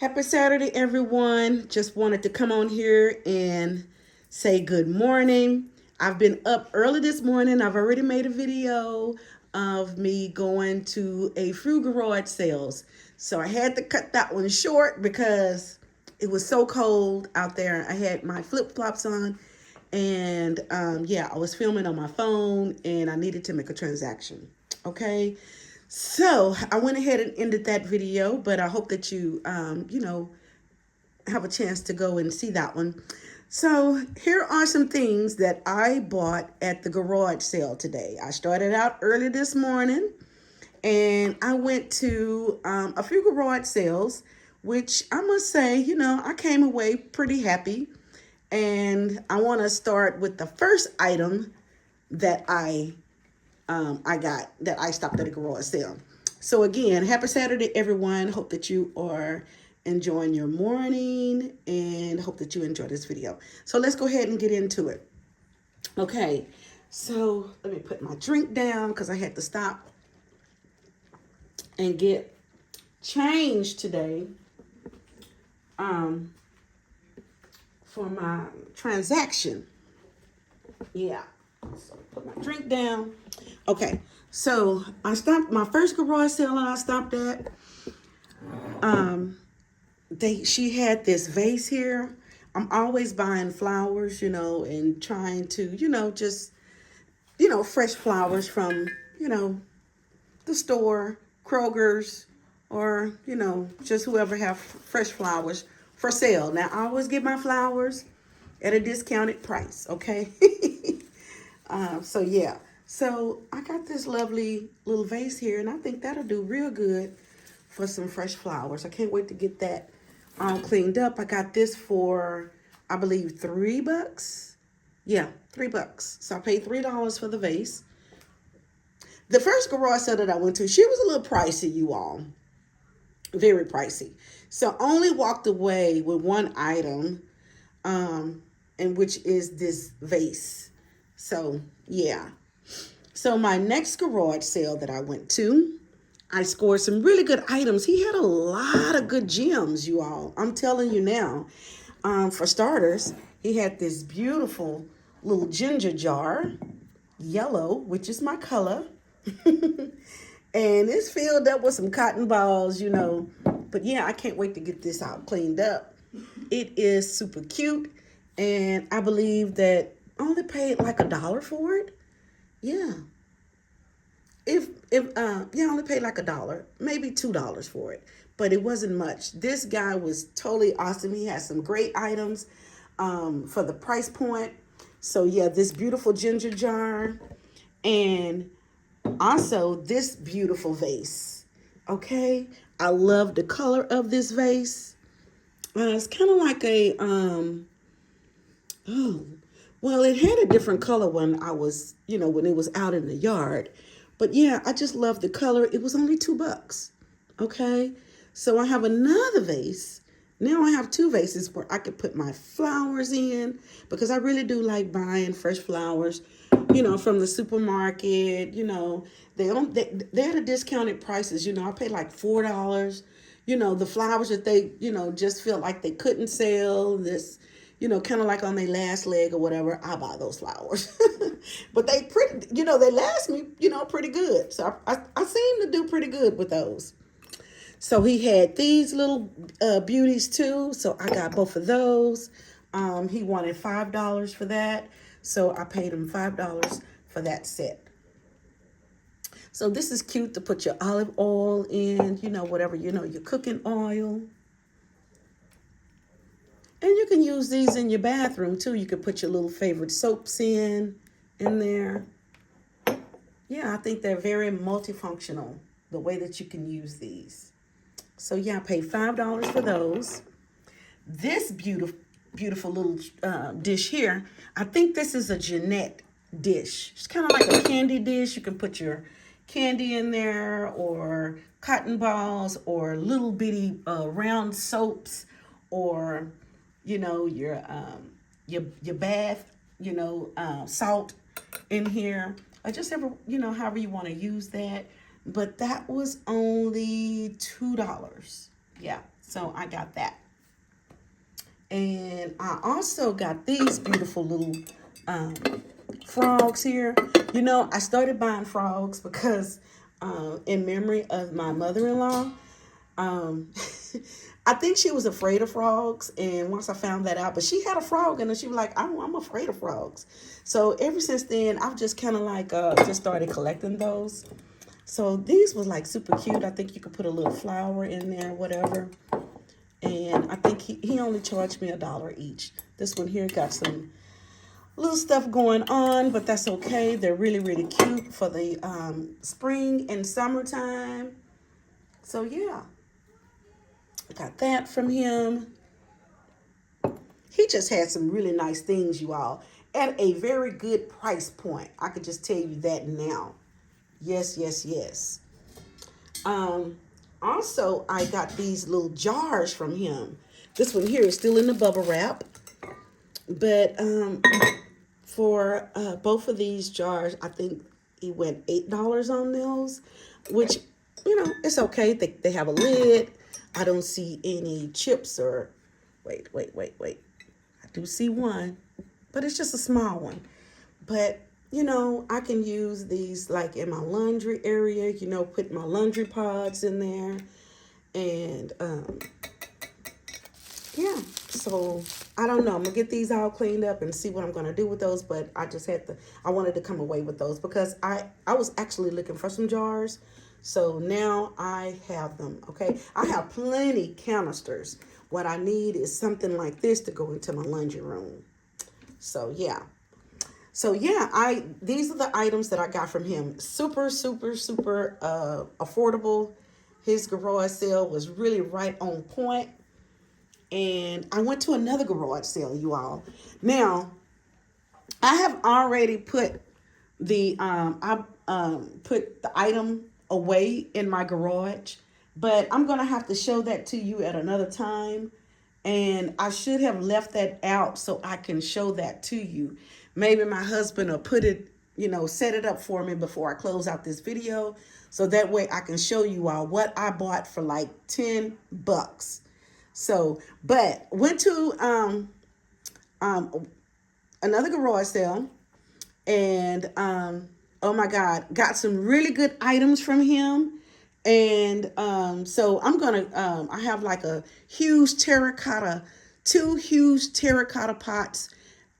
Happy Saturday, everyone. Just wanted to come on here and say good morning. I've been up early this morning. I've already made a video of me going to a fruit garage sales. So I had to cut that one short because it was so cold out there. I had my flip flops on, and yeah, I was filming on my phone and I needed to make a transaction. Okay. So I went ahead and ended that video, but I hope that you have a chance to go and see that one. So here are some things that I bought at the garage sale today. I started out early this morning and I went to a few garage sales, which I must say, I came away pretty happy. And I want to start with the first item that I got that I stopped at a garage sale. So again, happy Saturday, everyone. Hope that you are enjoying your morning and hope that you enjoy this video. So let's go ahead and get into it. Okay, so let me put my drink down because I had to stop and get change today for my transaction. Yeah, so put my drink down. Okay, so I stopped my first garage sale and I stopped at. She had this vase here. I'm always buying flowers, and trying to, just fresh flowers from, the store, Kroger's, or just whoever have fresh flowers for sale. Now I always get my flowers at a discounted price. Okay. So yeah, so I got this lovely little vase here, and I think that'll do real good for some fresh flowers. I can't wait to get that all cleaned up. I got this for, I believe, $3. Yeah, $3. So I paid $3 for the vase. The first garage sale that I went to, she was a little pricey, you all, very pricey. So I only walked away with one item, and which is this vase. So yeah. So my next garage sale that I went to, I scored some really good items. He had a lot of good gems, you all. I'm telling you now. For starters, he had this beautiful little ginger jar, yellow, which is my color. And it's filled up with some cotton balls. But yeah, I can't wait to get this out cleaned up. It is super cute. And I believe that I only paid like $1 for it. Yeah. I only paid like $1, maybe $2 for it, but it wasn't much. This guy was totally awesome. He had some great items for the price point. So yeah, this beautiful ginger jar, and also this beautiful vase. Okay, I love the color of this vase. It's kind of like a oh, well, it had a different color when I was, when it was out in the yard. But yeah, I just love the color. It was only $2. Okay. So I have another vase. Now I have two vases where I could put my flowers in because I really do like buying fresh flowers, from the supermarket. They're at a discounted prices. I pay like $4. The flowers that they, just feel like they couldn't sell this, kind of like on their last leg or whatever, I buy those flowers. But they pretty, they last me, pretty good. So I seem to do pretty good with those. So he had these little beauties too. So I got both of those. He wanted $5 for that. So I paid him $5 for that set. So this is cute to put your olive oil in, whatever, your cooking oil. And you can use these in your bathroom too. You can put your little favorite soaps in there. Yeah, I think they're very multifunctional, the way that you can use these. So yeah, I paid $5 for those. This beautiful little dish here, I think this is a Jeanette dish. It's kind of like a candy dish. You can put your candy in there, or cotton balls, or little bitty round soaps, or your bath, salt in here, or just however you want to use that. But that was only $2. Yeah, So I got that. And I also got these beautiful little um, frogs here. You know, I started buying frogs because in memory of my mother-in-law. Um, I think she was afraid of frogs, and once I found that out, but she had a frog, and then she was like, I'm afraid of frogs." So ever since then, I've just kind of like just started collecting those. So these was like super cute. I think you could put a little flower in there, whatever. And I think he only charged me $1 each. This one here got some little stuff going on, but that's okay. They're really, really cute for the spring and summertime. So yeah, I got that from him. He just had some really nice things, you all, at a very good price point. I could just tell you that now. Yes, yes, yes. Um, Also, I got these little jars from him. This one here is still in the bubble wrap, but for both of these jars, I think he went $8 on those, which, you know, it's okay. They have a lid. I don't see any chips or, wait. I do see one, but it's just a small one. But, you know, I can use these like in my laundry area, you know, put my laundry pods in there. And yeah, so I don't know. I'm gonna get these all cleaned up and see what I'm gonna do with those. But I wanted to come away with those because I was actually looking for some jars. So now I have them. Okay, I have plenty canisters. What I need is something like this to go into my laundry room. So yeah. So yeah, these are the items that I got from him. Super, super, super affordable. His garage sale was really right on point. And I went to another garage sale, you all. Now, I have already put put the item away in my garage, but I'm gonna have to show that to you at another time. And I should have left that out so I can show that to you. Maybe my husband will put it, you know, set it up for me before I close out this video. So that way I can show you all what I bought for like $10. So, but went to um, another garage sale, and oh my God, got some really good items from him. And so I'm gonna I have like two huge terracotta pots.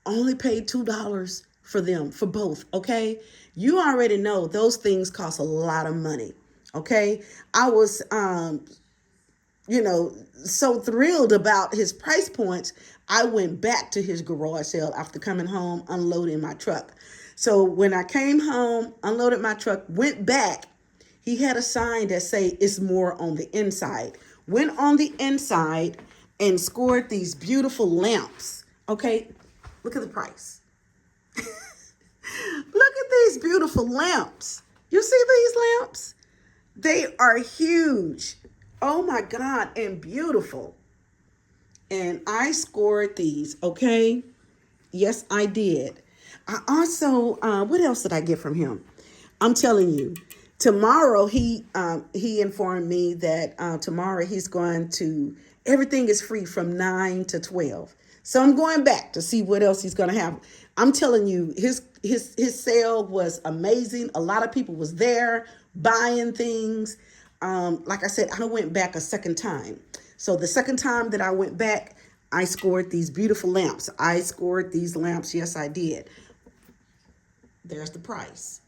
Only paid $2 for them for both. Okay, you already know those things cost a lot of money. Okay, I was you know, so thrilled about his price points, I went back to his garage sale after coming home, unloading my truck. So when I came home, unloaded my truck, went back, he had a sign that say it's more on the inside. Went on the inside and scored these beautiful lamps. Okay, look at the price. Look at these beautiful lamps. You see these lamps? They are huge. Oh my God, and beautiful. And I scored these, okay? Yes, I did. I also, what else did I get from him? I'm telling you, tomorrow he informed me that tomorrow he's going to, everything is free from 9 to 12. So I'm going back to see what else he's going to have. I'm telling you, his sale was amazing. A lot of people was there buying things. Like I said, I went back a second time. So the second time that I went back, I scored these beautiful lamps. I scored these lamps. Yes, I did. There's the price.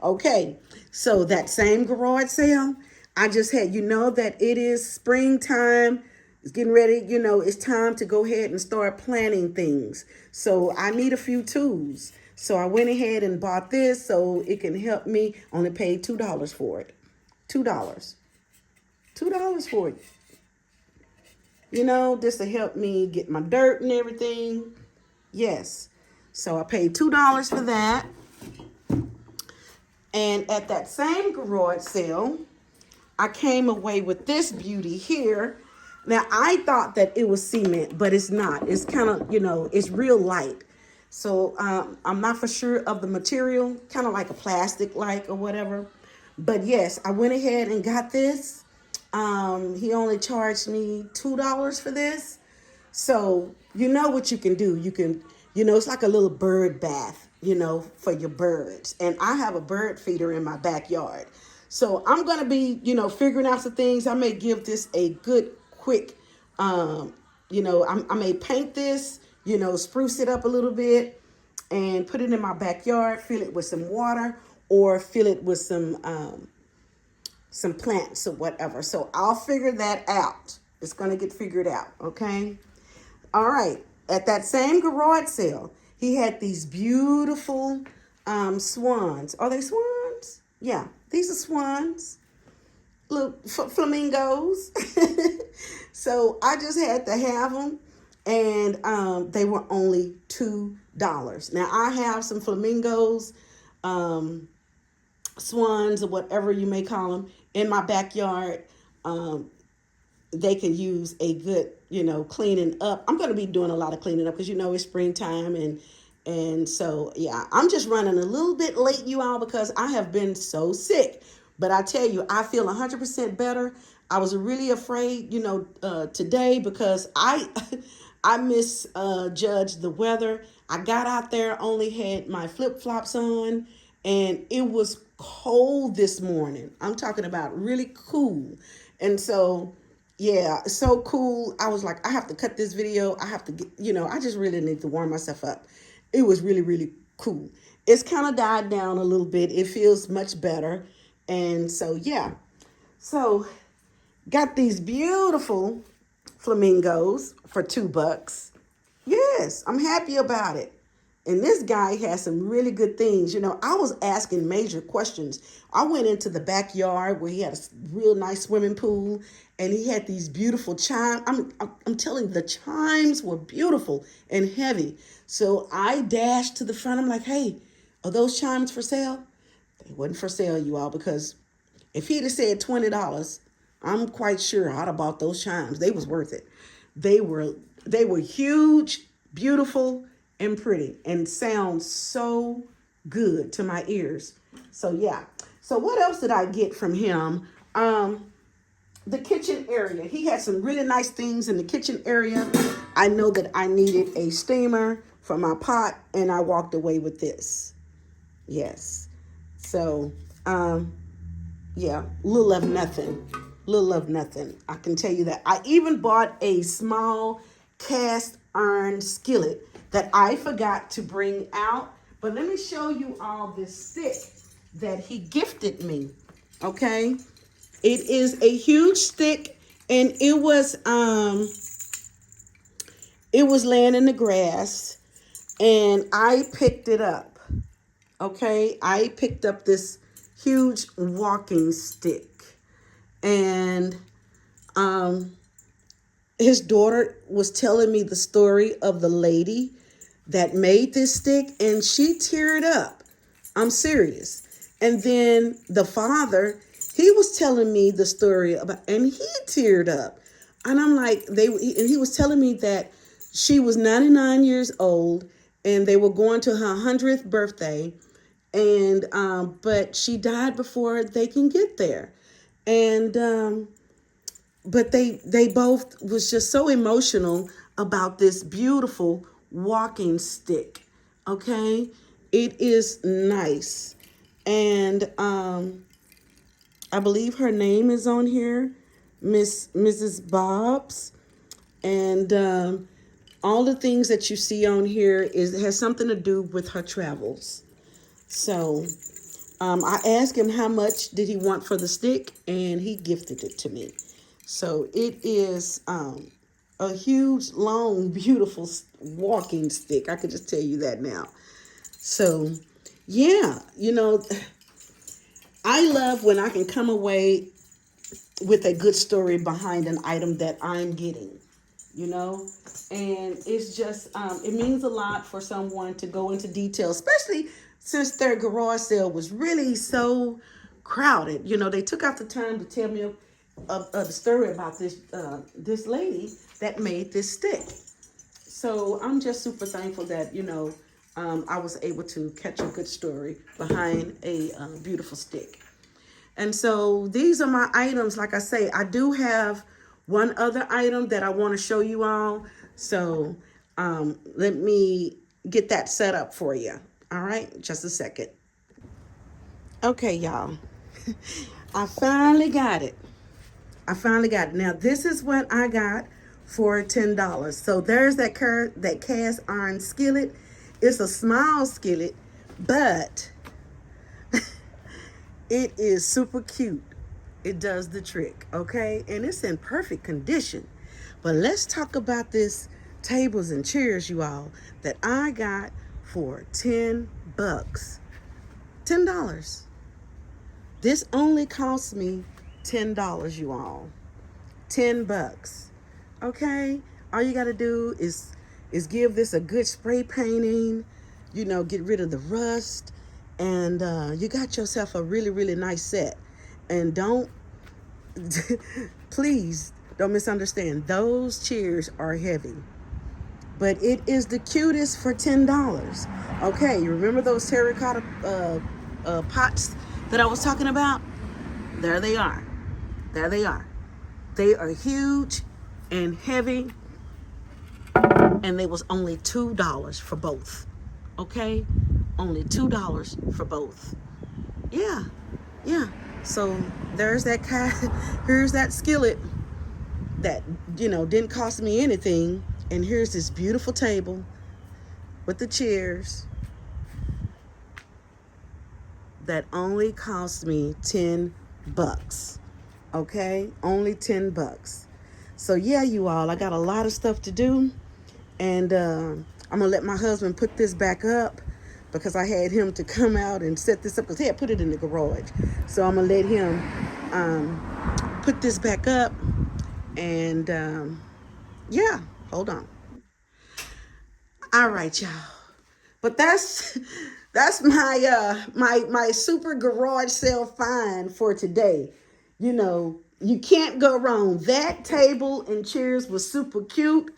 Okay, so that same garage sale, I just had, you know, that it is springtime. It's getting ready, you know, it's time to go ahead and start planting things. So I need a few tools. So I went ahead and bought this so it can help me. Only paid $2 for it. $2. $2 for it. You know, this to help me get my dirt and everything. Yes. So I paid $2 for that. And at that same garage sale, I came away with this beauty here. Now, I thought that it was cement, but it's not. It's kind of, you know, it's real light. So I'm not for sure of the material, kind of like a plastic like or whatever. But yes, I went ahead and got this. He only charged me $2 for this. So you know what you can do. You can, it's like a little bird bath, for your birds. And I have a bird feeder in my backyard. So I'm gonna be, figuring out some things. I may give this a good quick, I may paint this, spruce it up a little bit and put it in my backyard, fill it with some water or fill it with some plants or whatever. So I'll figure that out. It's going to get figured out. Okay. All right. At that same garage sale, he had these beautiful swans. Are they swans? Yeah, these are swans. Little flamingos. So I just had to have them, and they were only $2. Now I have some flamingos, swans, or whatever you may call them, in my backyard. They can use a good, cleaning up. I'm going to be doing a lot of cleaning up because it's springtime, and so yeah, I'm just running a little bit late, you all, because I have been so sick. But I tell you, I feel 100% better. I was really afraid, today because I I misjudged the weather. I got out there, only had my flip flops on, and it was cold this morning. I'm talking about really cool, and so yeah, so cool. I was like, I have to cut this video. I have to get, I just really need to warm myself up. It was really, really cool. It's kind of died down a little bit. It feels much better. And so, yeah. So, got these beautiful flamingos for $2. Yes, I'm happy about it. And this guy has some really good things. I was asking major questions. I went into the backyard where he had a real nice swimming pool, and he had these beautiful chimes. I'm telling you, the chimes were beautiful and heavy. So I dashed to the front. I'm like, hey, are those chimes for sale? They wasn't for sale, you all, because if he'd have said $20, I'm quite sure I'd have bought those chimes. They was worth it. They were huge, beautiful, and pretty, and sound so good to my ears. So yeah. So what else did I get from him? The kitchen area. He had some really nice things in the kitchen area. I know that I needed a steamer for my pot, and I walked away with this. Yes. So, yeah, little of nothing. Little of nothing. I can tell you that. I even bought a small cast iron skillet that I forgot to bring out. But let me show you all this stick that he gifted me. Okay? It is a huge stick, and it was laying in the grass, and I picked it up. Okay? I picked up this huge walking stick, and his daughter was telling me the story of the lady that made this stick, and she teared up. I'm serious. And then the father, he was telling me the story about, and he teared up. And I'm like, and he was telling me that she was 99 years old, and they were going to her 100th birthday, and but she died before they can get there. And but they both was just so emotional about this beautiful walking stick. Okay, it is nice, and I believe her name is on here, Mrs. Bob's, and all the things that you see on here has something to do with her travels. So I asked him how much did he want for the stick, and he gifted it to me. So it is a huge, long, beautiful walking stick. I could just tell you that now. So, yeah, I love when I can come away with a good story behind an item that I'm getting, and it's just, it means a lot for someone to go into detail, especially since their garage sale was really so crowded. They took out the time to tell me the story about this lady that made this stick. So I'm just super thankful that, I was able to catch a good story behind a beautiful stick. And so these are my items. Like I say, I do have one other item that I want to show you all. So let me get that set up for you. All right, just a second. Okay, y'all. I finally got it. I finally got it. Now this is what I got for $10. So there's that cast iron skillet. It's a small skillet, but it is super cute. It does the trick, okay? And it's in perfect condition. But let's talk about this tables and chairs, you all, that I got for 10 bucks. $10. This only cost me $10, you all. 10 bucks. Okay? All you got to do is give this a good spray painting, you know, get rid of the rust, and you got yourself a really, really nice set. And don't, please don't misunderstand. Those chairs are heavy, but it is the cutest for $10. Okay, you remember those terracotta pots that I was talking about? There they are. There they are. They are huge and heavy, and they was only $2 for both. Okay, only $2 for both. Yeah, yeah. So there's that here's that skillet that, you know, didn't cost me anything, and here's this beautiful table with the chairs that only cost me 10 bucks. Okay, only 10 bucks. So yeah, you all, I got a lot of stuff to do, and I'm gonna let my husband put this back up, because I had him to come out and set this up, because he had put it in the garage. So I'm gonna let him put this back up, and yeah, hold on. All right, y'all. But that's my super garage sale find for today. You know, you can't go wrong. That table and chairs was super cute.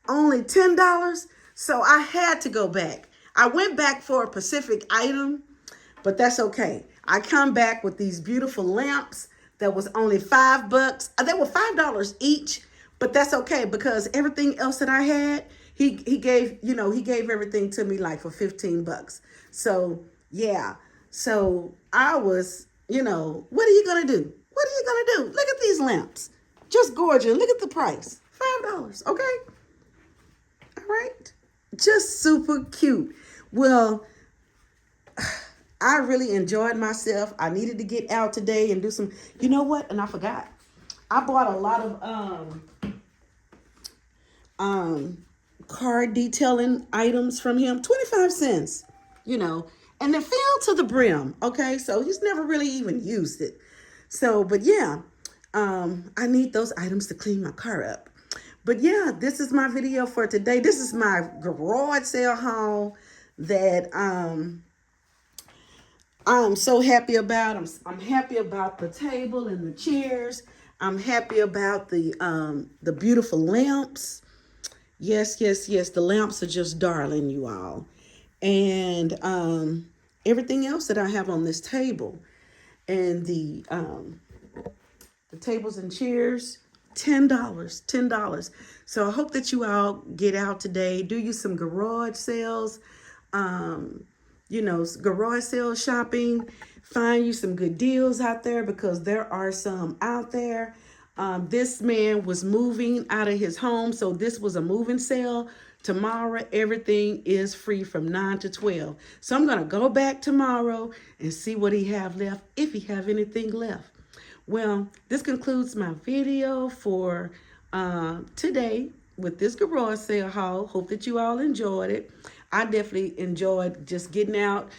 Only $10. So I had to go back. I went back for a Pacific item, but that's okay. I come back with these beautiful lamps that was only $5. They were $5 each, but that's okay, because everything else that I had, he gave, you know, he gave everything to me like for 15 bucks. So yeah. So I was, you know, what are you gonna do? What are you gonna do? Look at these lamps. Just gorgeous. Look at the price. $5. Okay. All right. Just super cute. Well, I really enjoyed myself. I needed to get out today and do some, you know what? And I forgot. I bought a lot of car detailing items from him, 25 cents, you know, and it filled to the brim. Okay. So he's never really even used it. So, but yeah, I need those items to clean my car up. But yeah, this is my video for today. This is my garage sale haul that I'm so happy about. I'm happy about the table and the chairs. I'm happy about the beautiful lamps. Yes, yes, yes. The lamps are just darling, you all. And everything else that I have on this table, and the tables and chairs, $10, $10. So I hope that you all get out today. Do you some garage sales, you know, garage sale shopping. Find you some good deals out there, because there are some out there. This man was moving out of his home, so this was a moving sale. Tomorrow, everything is free from 9 to 12. So I'm going to go back tomorrow and see what he have left, if he have anything left. Well, this concludes my video for today with this garage sale haul. Hope that you all enjoyed it. I definitely enjoyed just getting up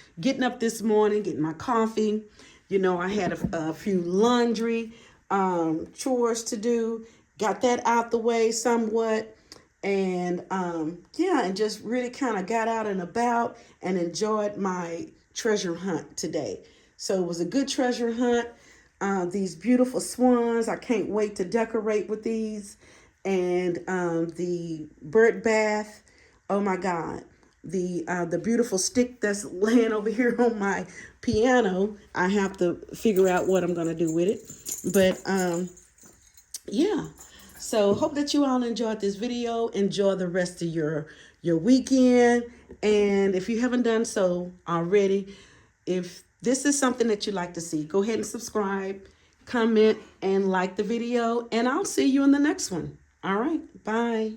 this morning, getting my coffee. You know, I had a few laundry chores to do. Got that out the way somewhat. And yeah, and just really kind of got out and about and enjoyed my treasure hunt today. So it was a good treasure hunt. These beautiful swans, I can't wait to decorate with these. And the bird bath, oh my God. The beautiful stick that's laying over here on piano. I have to figure out what I'm going to do with it. But yeah. So hope that you all enjoyed this video. Enjoy the rest of your weekend. And if you haven't done so already, if this is something that you'd like to see, go ahead and subscribe, comment, and like the video. And I'll see you in the next one. All right. Bye.